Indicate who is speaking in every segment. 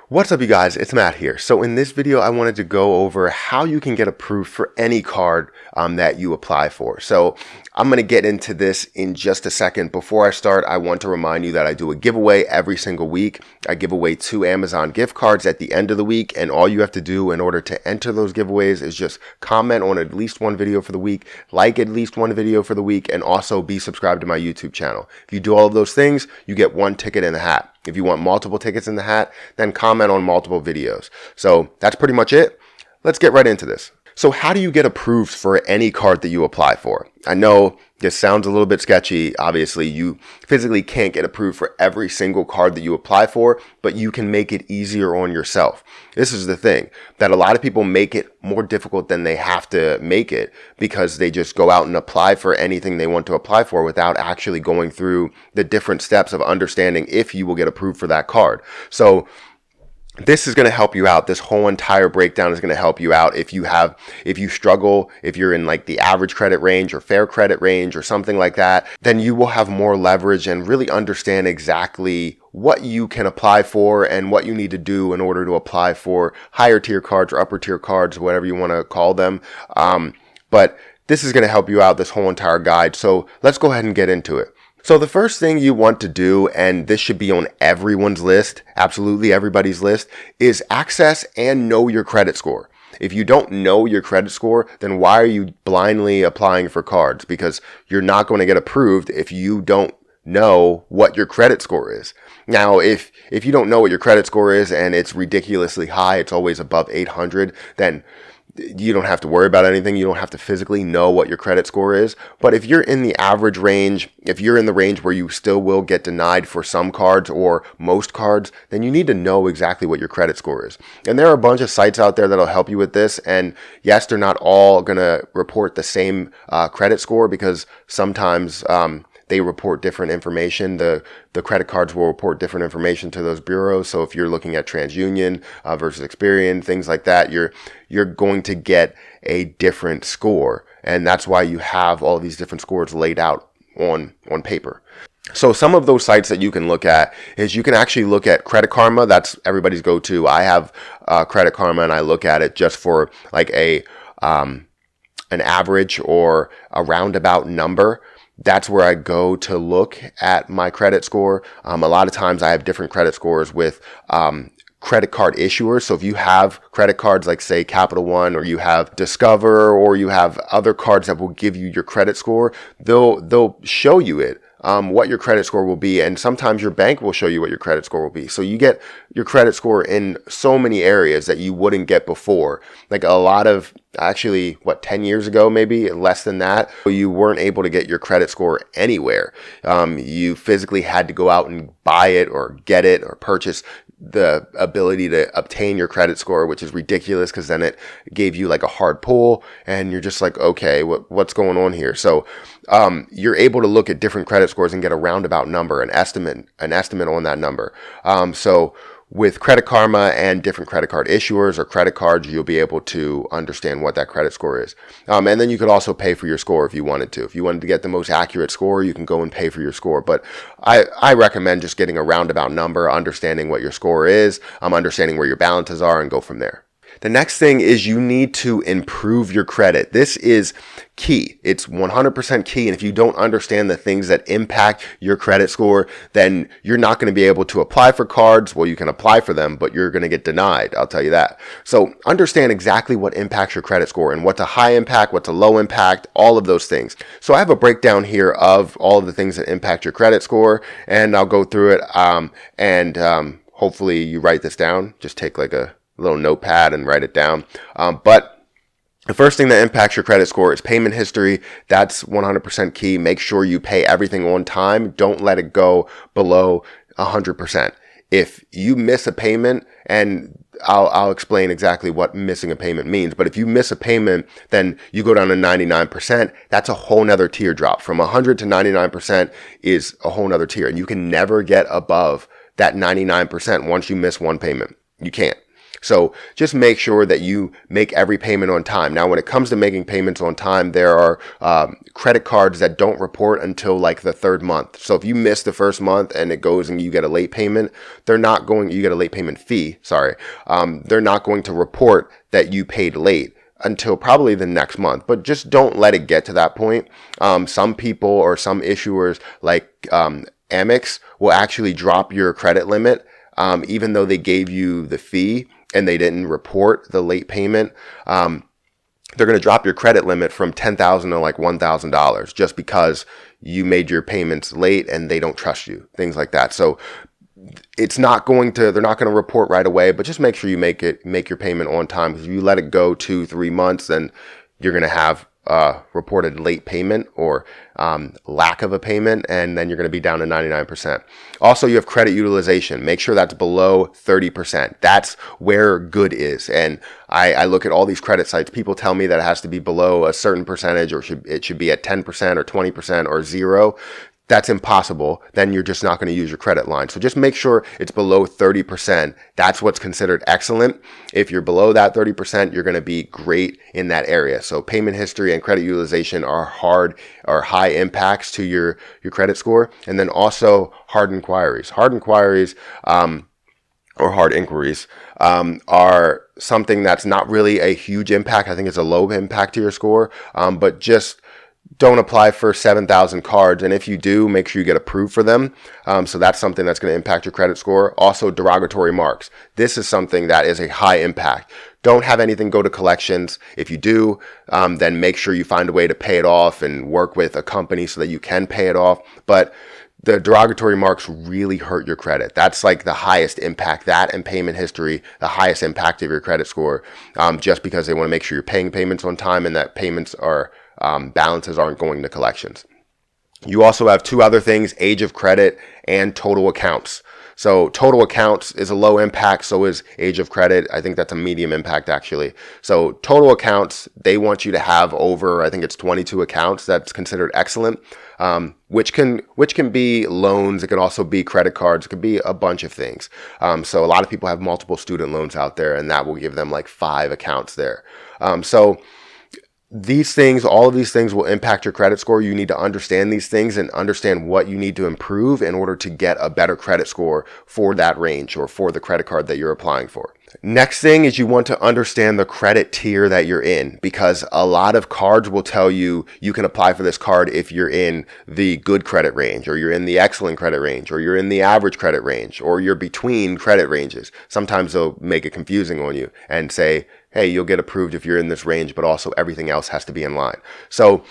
Speaker 1: What's up, you guys? It's Matt here. So in this video, I wanted to go over how you can get approved for any card that you apply for. So I'm going to get into this in just a second. Before I start, I want to remind you that I do a giveaway every single week. I give away 2 Amazon gift cards at the end of the week, and all you have to do in order to enter those giveaways is just comment on at least one video for the week, like at least one video for the week, and also be subscribed to my YouTube channel. If you do all of those things, you get 1 ticket in the hat. If you want multiple tickets in the hat, then comment on multiple videos. So that's pretty much it. Let's get right into this. So how do you get approved for any card that you apply for? I know this sounds a little bit sketchy. Obviously, you physically can't get approved for every single card that you apply for, but you can make it easier on yourself. This is the thing, that a lot of people make it more difficult than they have to make it because they just go out and apply for anything they want to apply for without actually going through the different steps of understanding if you will get approved for that card. So this is going to help you out. This whole entire breakdown is going to help you out. If you struggle, if you're in like the average credit range or fair credit range or something like that, then you will have more leverage and really understand exactly what you can apply for and what you need to do in order to apply for higher tier cards or upper tier cards, whatever you want to call them. But this is going to help you out, this whole entire guide. So let's go ahead and get into it. So the first thing you want to do, and this should be on everyone's list, absolutely everybody's list, is access and know your credit score. If you don't know your credit score, then why are you blindly applying for cards? Because you're not going to get approved if you don't know what your credit score is. Now, if you don't know what your credit score is and it's ridiculously high, it's always above 800, then you don't have to worry about anything. You don't have to physically know what your credit score is. But if you're in the average range, if you're in the range where you still will get denied for some cards or most cards, then you need to know exactly what your credit score is. And there are a bunch of sites out there that'll help you with this. And yes, they're not all going to report the same credit score because sometimes they report different information. The credit cards will report different information to those bureaus. So if you're looking at TransUnion versus Experian, things like that, you're going to get a different score. And that's why you have all of these different scores laid out on paper. So some of those sites that you can look at is you can actually look at Credit Karma. That's everybody's go-to. I have Credit Karma and I look at it just for like an average or a roundabout number. That's where I go to look at my credit score. A lot of times I have different credit scores with credit card issuers. So if you have credit cards like say Capital One, or you have Discover, or you have other cards that will give you your credit score, they'll show you it. What your credit score will be, and sometimes your bank will show you what your credit score will be. So you get your credit score in so many areas that you wouldn't get before. Like a lot of, actually, 10 years ago, maybe less than that, you weren't able to get your credit score anywhere. You physically had to go out and buy it or get it or purchase the ability to obtain your credit score, which is ridiculous because then it gave you like a hard pull and you're just like, okay, what's going on here? So you're able to look at different credit scores and get a roundabout number, an estimate on that number. So with Credit Karma and different credit card issuers or credit cards, you'll be able to understand what that credit score is. And then you could also pay for your score if you wanted to. If you wanted to get the most accurate score, you can go and pay for your score. But I recommend just getting a roundabout number, understanding what your score is, understanding where your balances are, and go from there. The next thing is you need to improve your credit. This is key. It's 100% key. And if you don't understand the things that impact your credit score, then you're not going to be able to apply for cards. Well, you can apply for them, but you're going to get denied. I'll tell you that. So understand exactly what impacts your credit score and what's a high impact, what's a low impact, all of those things. So I have a breakdown here of all of the things that impact your credit score, and I'll go through it. And hopefully you write this down. Just take like a little notepad and write it down. But the first thing that impacts your credit score is payment history. That's 100% key. Make sure you pay everything on time. Don't let it go below 100%. If you miss a payment, and I'll explain exactly what missing a payment means, but if you miss a payment, then you go down to 99%. That's a whole nother tier drop. From 100 to 99% is a whole nother tier, and you can never get above that 99% once you miss one payment. You can't. So just make sure that you make every payment on time. Now, when it comes to making payments on time, there are credit cards that don't report until like the third month. So if you miss the first month and it goes and you get a late payment, you get a late payment fee, sorry. They're not going to report that you paid late until probably the next month, but just don't let it get to that point. Some people or some issuers like Amex will actually drop your credit limit, even though they gave you the fee and they didn't report the late payment. They're going to drop your credit limit from $10,000 to like $1,000 just because you made your payments late and they don't trust you, things like that. So they're not going to report right away, but just make sure you make your payment on time, because if you let it go 2-3 months, then you're going to have reported late payment or lack of a payment, and then you're going to be down to 99%. Also, you have credit utilization. Make sure that's below 30%. That's where good is. And I look at all these credit sites. People tell me that it has to be below a certain percentage, or it should be at 10% or 20% or 0. That's impossible. Then you're just not going to use your credit line. So just make sure it's below 30%. That's what's considered excellent. If you're below that 30%, you're going to be great in that area. So payment history and credit utilization are high impacts to your credit score. And then also hard inquiries. Hard inquiries, or hard inquiries, are something that's not really a huge impact. I think it's a low impact to your score. But just don't apply for 7,000 cards. And if you do, make sure you get approved for them. So that's something that's going to impact your credit score. Also, derogatory marks. This is something that is a high impact. Don't have anything go to collections. If you do, then make sure you find a way to pay it off and work with a company so that you can pay it off. But the derogatory marks really hurt your credit. That's like the highest impact, that and payment history, the highest impact of your credit score, just because they want to make sure you're paying payments on time and that payments are balances aren't going to collections. You also have two other things: age of credit and total accounts. So total accounts is a low impact, so is age of credit. I think that's a medium impact actually. So total accounts, they want you to have over, I think it's 22 accounts. That's considered excellent, which can be loans. It can also be credit cards. It could be a bunch of things. So a lot of people have multiple student loans out there, and that will give them like 5 accounts there. So all of these things will impact your credit score. You need to understand these things and understand what you need to improve in order to get a better credit score for that range or for the credit card that you're applying for. Next thing is you want to understand the credit tier that you're in, because a lot of cards will tell you you can apply for this card if you're in the good credit range, or you're in the excellent credit range, or you're in the average credit range, or you're between credit ranges. Sometimes they'll make it confusing on you and say, hey, you'll get approved if you're in this range, but also everything else has to be in line. So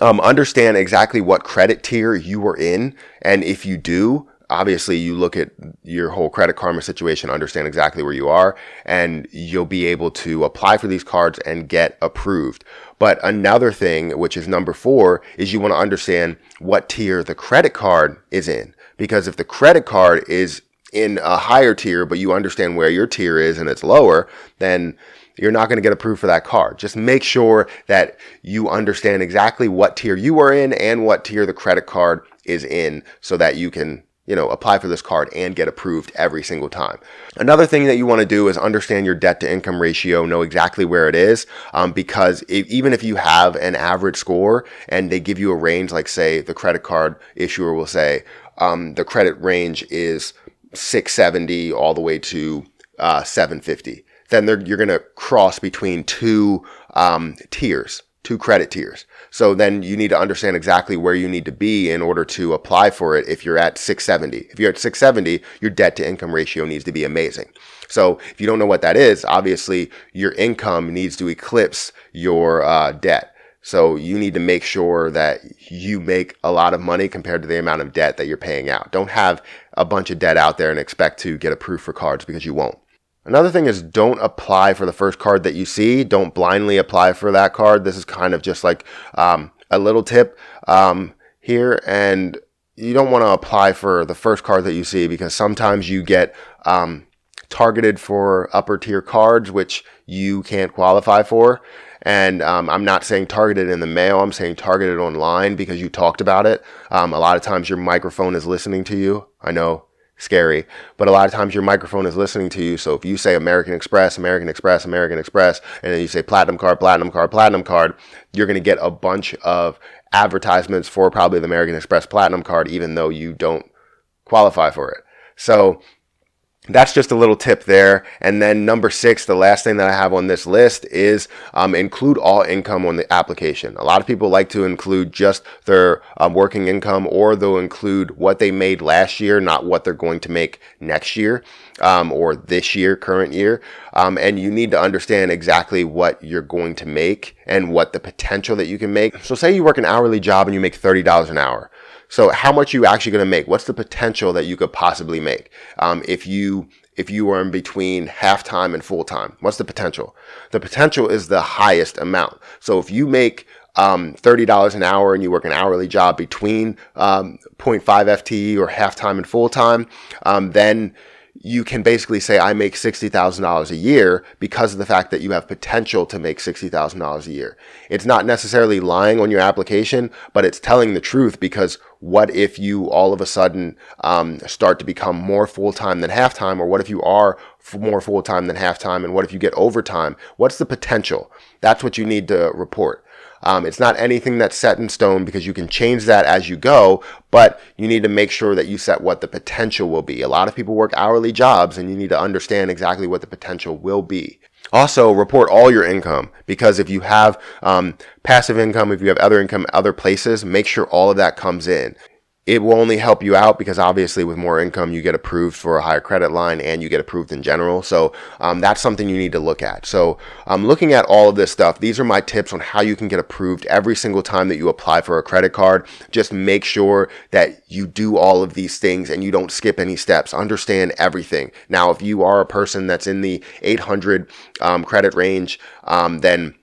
Speaker 1: understand exactly what credit tier you are in. And if you do, obviously you look at your whole Credit Karma situation, understand exactly where you are, and you'll be able to apply for these cards and get approved. But another thing, which is number 4, is you want to understand what tier the credit card is in. Because if the credit card is in a higher tier, but you understand where your tier is and it's lower, then you're not going to get approved for that card. Just make sure that you understand exactly what tier you are in and what tier the credit card is in, so that you can, apply for this card and get approved every single time. Another thing that you want to do is understand your debt to income ratio, know exactly where it is, because even if you have an average score and they give you a range, like say the credit card issuer will say the credit range is 670 all the way to 750. Then you're going to cross between two credit tiers. So then you need to understand exactly where you need to be in order to apply for it. If you're at 670, if you're at 670, your debt to income ratio needs to be amazing. So if you don't know what that is, obviously your income needs to eclipse your debt. So you need to make sure that you make a lot of money compared to the amount of debt that you're paying out. Don't have a bunch of debt out there and expect to get approved for cards, because you won't. Another thing is, don't apply for the first card that you see. Don't blindly apply for that card. This is kind of just like a little tip here. And you don't want to apply for the first card that you see, because sometimes you get targeted for upper tier cards, which you can't qualify for. And I'm not saying targeted in the mail. I'm saying targeted online because you talked about it. A lot of times your microphone is listening to you. I know scary, but a lot of times your microphone is listening to you. So if you say American Express, American Express, American Express, and then you say platinum card, platinum card, platinum card, you're going to get a bunch of advertisements for probably the American Express platinum card, even though you don't qualify for it. So that's just a little tip there. And then number 6, the last thing that I have on this list is include all income on the application. A lot of people like to include just their working income, or they'll include what they made last year, not what they're going to make next year or this year, current year. And you need to understand exactly what you're going to make and what the potential that you can make. So say you work an hourly job and you make $30 an hour. So how much are you actually going to make? What's the potential that you could possibly make if you are in between half-time and full-time? What's the potential? The potential is the highest amount. So if you make $30 an hour and you work an hourly job between 0.5 FTE or half-time and full-time, then you can basically say, I make $60,000 a year because of the fact that you have potential to make $60,000 a year. It's not necessarily lying on your application, but it's telling the truth, because what if you all of a sudden start to become more full-time than half-time? Or what if you are more full-time than half-time? And what if you get overtime? What's the potential? That's what you need to report. It's not anything that's set in stone, because you can change that as you go, but you need to make sure that you set what the potential will be. A lot of people work hourly jobs, and you need to understand exactly what the potential will be. Also, report all your income, because if you have passive income, if you have other income other places, make sure all of that comes in. It will only help you out, because obviously with more income, you get approved for a higher credit line and you get approved in general. So that's something you need to look at. So looking at all of this stuff, these are my tips on how you can get approved every single time that you apply for a credit card. Just make sure that you do all of these things and you don't skip any steps. Understand everything. Now, if you are a person that's in the 800 credit range, then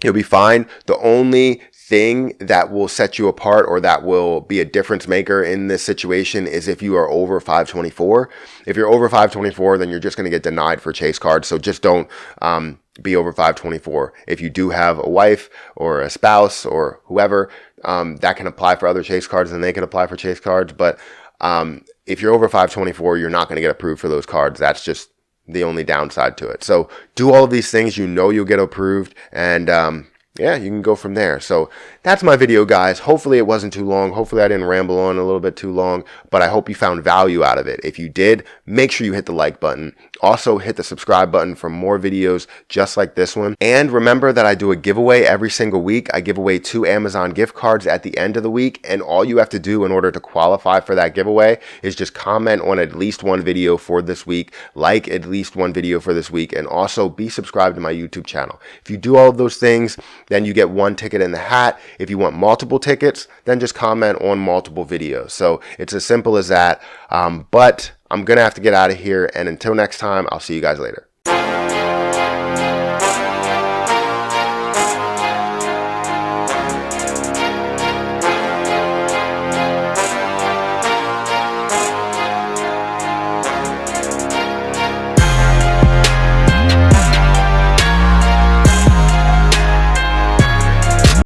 Speaker 1: you'll be fine. The only thing that will set you apart, or that will be a difference maker in this situation, is if you are over 524. If you're over 524, then you're just going to get denied for Chase cards. So just don't be over 524. If you do have a wife or a spouse or whoever that can apply for other Chase cards, then they can apply for Chase cards. But if you're over 524, you're not going to get approved for those cards. That's just the only downside to it. So do all of these things, you'll get approved, and yeah, you can go from there. So that's my video, guys. Hopefully it wasn't too long. Hopefully I didn't ramble on a little bit too long, but I hope you found value out of it. If you did, make sure you hit the like button. Also hit the subscribe button for more videos just like this one. And remember that I do a giveaway every single week. I give away 2 Amazon gift cards at the end of the week. And all you have to do in order to qualify for that giveaway is just comment on at least one video for this week, like at least one video for this week, and also be subscribed to my YouTube channel. If you do all of those things, then you get 1 ticket in the hat. If you want multiple tickets, then just comment on multiple videos. So it's as simple as that. But I'm going to have to get out of here. And until next time, I'll see you guys later.